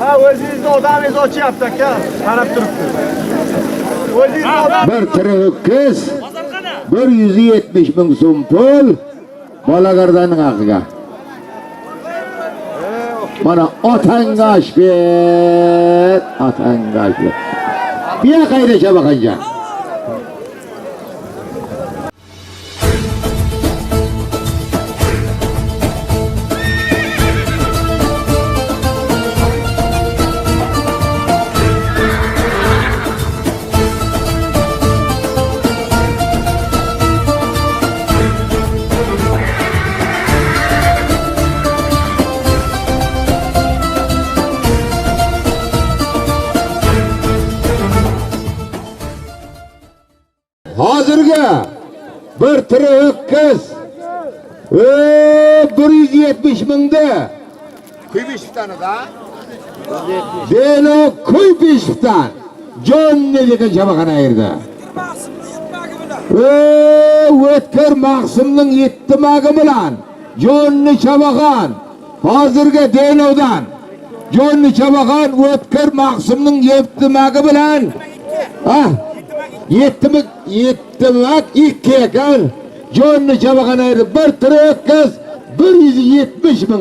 Ha, o'zingizni odamingiz ochyapti aka. Qarab turibdi. O'zingizni odam. Bir tiri ho'kiz 170 ming so'm pul bolagardaning haqiga. Mana otanga ber, otanga ber. Bir qayda chabaqanja. Hozirga bir tiri ho'kiz 170 mingda Kuybishevdanida Delo Kuybishevdan Jonni degan jabaqani ayirdi. O'tkir Maqsimning 7 magi bilan Jonni Chabaqan hozirga Delovdan Jonni Chabaqan O'tkir Maqsimning 7 magi bilan Yettimak ikki ekan Jonni Chabaqani ayirdi. Bir tiri ho'kiz 170 ming